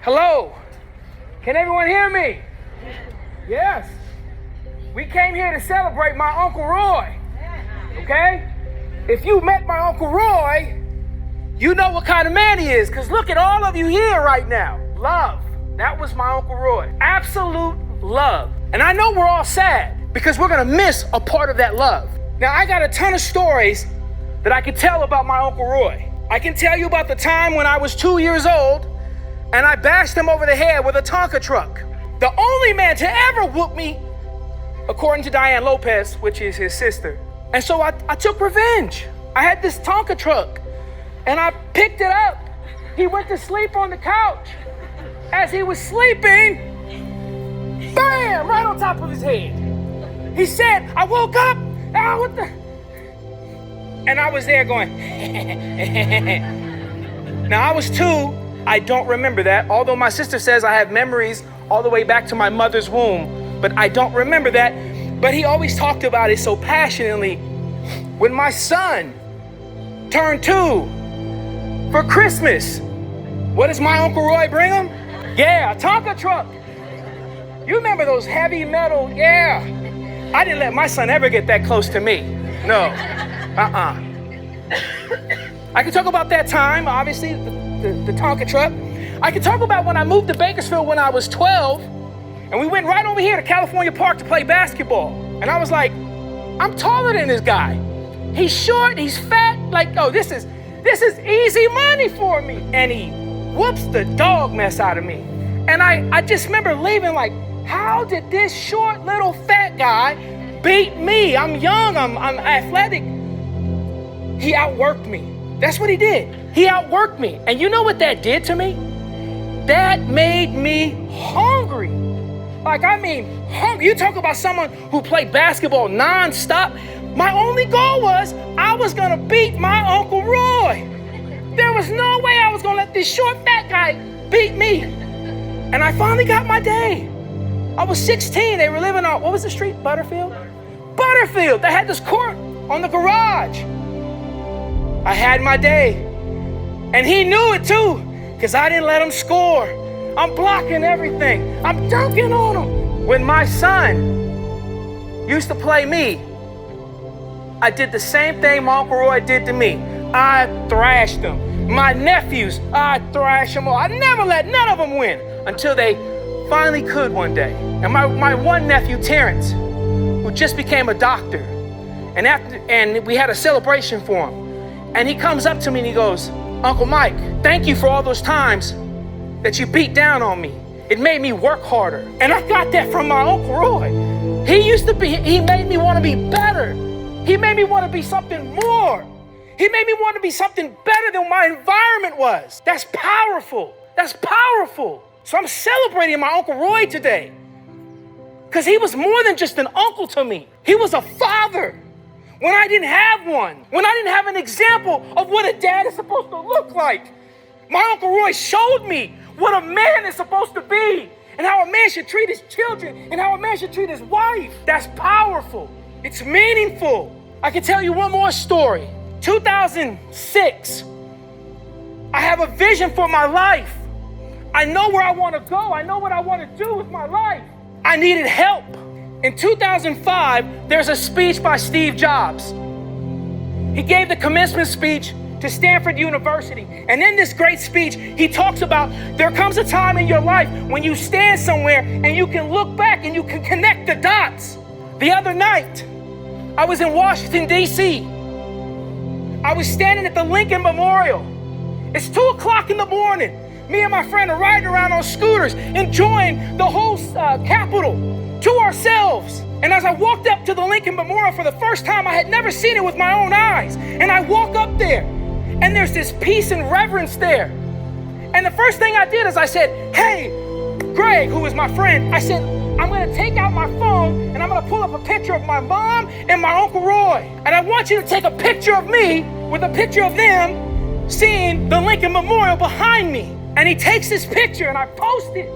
Hello? Can everyone hear me? Yes. We came here to celebrate my Uncle Roy. Okay? If you met my Uncle Roy, you know what kind of man he is. Because look at all of you here right now. Love. That was my Uncle Roy. Absolute love. And I know we're all sad because we're going to miss a part of that love. Now, I got a ton of stories that I can tell about my Uncle Roy. I can tell you about the time when I was 2 years old and I bashed him over the head with a Tonka truck. The only man to ever whoop me, according to Diane Lopez, which is his sister. And so I took revenge. I had this Tonka truck and I picked it up. He went to sleep on the couch. As he was sleeping, bam, right on top of his head. He said, I woke up, what the? And I was there going, Now I was 2, I don't remember that. Although my sister says I have memories all the way back to my mother's womb, but I don't remember that. But he always talked about it so passionately. When my son turned 2 for Christmas, what does my Uncle Roy bring him? Yeah, a Tonka truck. You remember those heavy metal, yeah. I didn't let my son ever get that close to me. No, I can talk about that time, obviously, the Tonka truck. I can talk about when I moved to Bakersfield when I was 12, and we went right over here to California Park to play basketball. And I was like, I'm taller than this guy. He's short, he's fat, like, oh, this is easy money for me. And he whoops the dog mess out of me. And I just remember leaving like, how did this short little fat guy beat me? I'm young, I'm athletic. He outworked me. That's what he did. He outworked me. And you know what that did to me? That made me hungry. Like, I mean, hungry. You talk about someone who played basketball nonstop. My only goal was I was gonna beat my Uncle Roy. There was no way I was gonna let this short fat guy beat me. And I finally got my day. I was 16, they were living on, what was the street, Butterfield? Butterfield, they had this court on the garage. I had my day. And he knew it too, because I didn't let him score. I'm blocking everything. I'm dunking on him. When my son used to play me, I did the same thing my Uncle Roy did to me. I thrashed them. My nephews, I thrashed them all. I never let none of them win until they finally could one day. And my one nephew, Terrence, who just became a doctor, and we had a celebration for him. And he comes up to me and he goes, Uncle Mike, thank you for all those times that you beat down on me. It made me work harder. And I got that from my Uncle Roy. He made me want to be better. He made me want to be something more. He made me want to be something better than my environment was. That's powerful. That's powerful. So I'm celebrating my Uncle Roy today because he was more than just an uncle to me. He was a father when I didn't have one, when I didn't have an example of what a dad is supposed to look like. My Uncle Roy showed me what a man is supposed to be and how a man should treat his children and how a man should treat his wife. That's powerful. It's meaningful. I can tell you one more story. 2006, I have a vision for my life. I know where I want to go. I know what I want to do with my life. I needed help. In 2005, there's a speech by Steve Jobs. He gave the commencement speech to Stanford University. And in this great speech, he talks about there comes a time in your life when you stand somewhere and you can look back and you can connect the dots. The other night, I was in Washington, D.C. I was standing at the Lincoln Memorial. It's 2 o'clock in the morning. Me and my friend are riding around on scooters, enjoying the whole Capitol to ourselves. And as I walked up to the Lincoln Memorial for the first time, I had never seen it with my own eyes. And I walk up there, and there's this peace and reverence there. And the first thing I did is I said, hey, Greg, who is my friend, I said, I'm gonna take out my phone and I'm gonna pull up a picture of my mom and my Uncle Roy. And I want you to take a picture of me with a picture of them seeing the Lincoln Memorial behind me. And he takes this picture and I post it.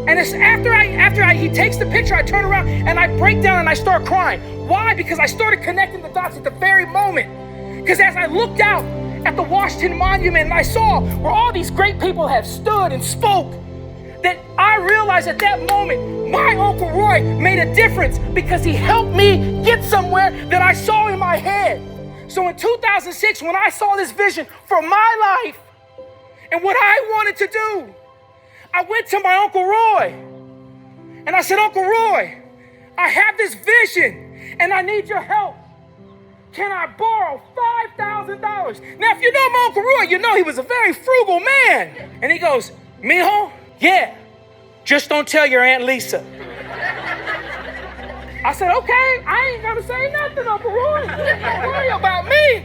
And it's after he takes the picture, I turn around and I break down and I start crying. Why? Because I started connecting the dots at the very moment. Because as I looked out at the Washington Monument and I saw where all these great people have stood and spoke, that I realized at that moment, my Uncle Roy made a difference because he helped me get somewhere that I saw in my head. So in 2006, when I saw this vision for my life and what I wanted to do, I went to my Uncle Roy and I said, Uncle Roy, I have this vision and I need your help. Can I borrow $5,000? Now, if you know my Uncle Roy, you know he was a very frugal man. And he goes, Mijo, yeah, just don't tell your Aunt Lisa. I said, okay, I ain't gonna say nothing, Uncle Roy. Don't worry about me.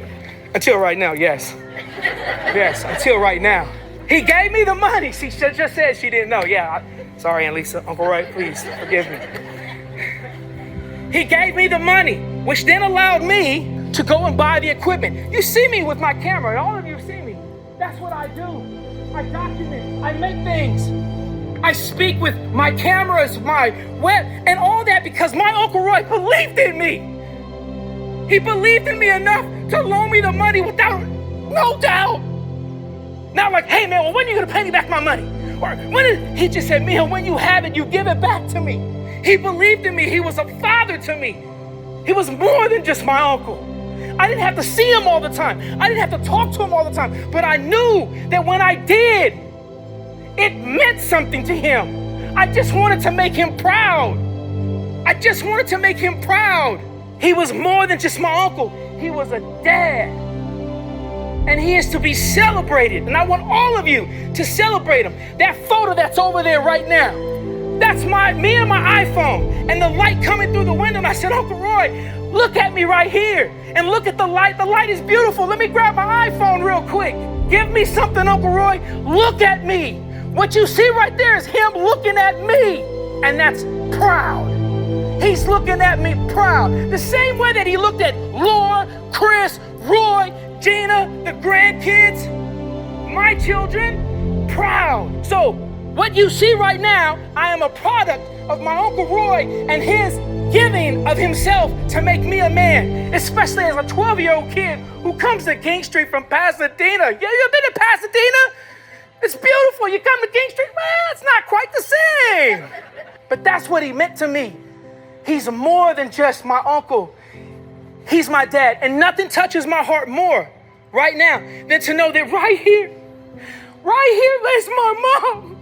Until right now, yes. Yes, until right now. He gave me the money. She just said she didn't know. Yeah, sorry, Aunt Lisa. Uncle Roy, please forgive me. He gave me the money, which then allowed me to go and buy the equipment. You see me with my camera. All of you see me. That's what I do. I document. I make things. I speak with my cameras, my web, and all that because my Uncle Roy believed in me. He believed in me enough to loan me the money without no doubt. Not like, hey man, well, when are you gonna pay me back my money? Or he just said, Mijo, when you have it, you give it back to me. He believed in me. He was a father to me. He was more than just my uncle. I didn't have to see him all the time. I didn't have to talk to him all the time. But I knew that when I did, it meant something to him. I just wanted to make him proud. I just wanted to make him proud. He was more than just my uncle. He was a dad. And he is to be celebrated. And I want all of you to celebrate him. That photo that's over there right now, that's me and my iPhone and the light coming through the window. And I said, Uncle Roy, look at me right here and look at the light. The light is beautiful. Let me grab my iPhone real quick. Give me something, Uncle Roy. Look at me. What you see right there is him looking at me. And that's proud. He's looking at me proud. The same way that he looked at Laura, Chris, Roy, Gina, the grandkids, my children, proud. So what you see right now, I am a product of my Uncle Roy and his giving of himself to make me a man, especially as a 12-year-old kid who comes to King Street from Pasadena. Yeah, you been to Pasadena? It's beautiful. You come to King Street, well, it's not quite the same. But that's what he meant to me. He's more than just my uncle. He's my dad. And nothing touches my heart more right now than to know that right here lays my mom.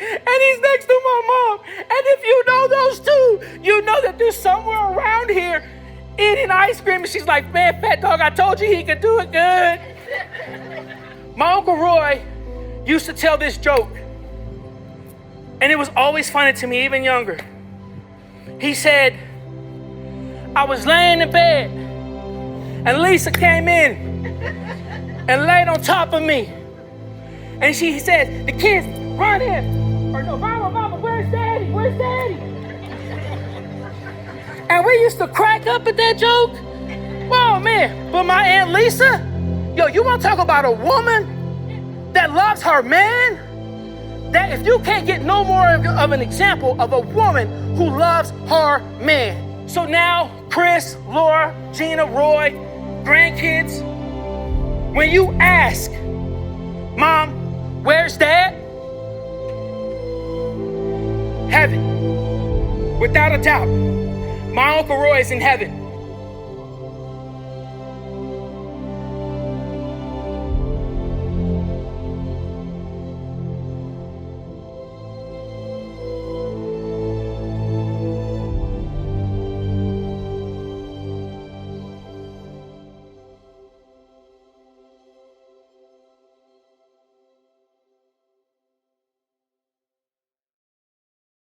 And he's next to my mom. And if you know those two, you know that they're somewhere around here eating ice cream. And she's like, man, fat dog, I told you he could do it good. My Uncle Roy used to tell this joke. And it was always funny to me, even younger. He said, I was laying in bed and Lisa came in and laid on top of me. And he said, the kids, run in. Or no, mama, where's daddy? Where's daddy? And we used to crack up at that joke. Oh man, but my Aunt Lisa, yo, you want to talk about a woman that loves her man? That if you can't get no more of an example of a woman who loves her man. So now, Chris, Laura, Gina, Roy, grandkids, when you ask, Mom, where's Dad? Heaven. Without a doubt, my Uncle Roy is in heaven.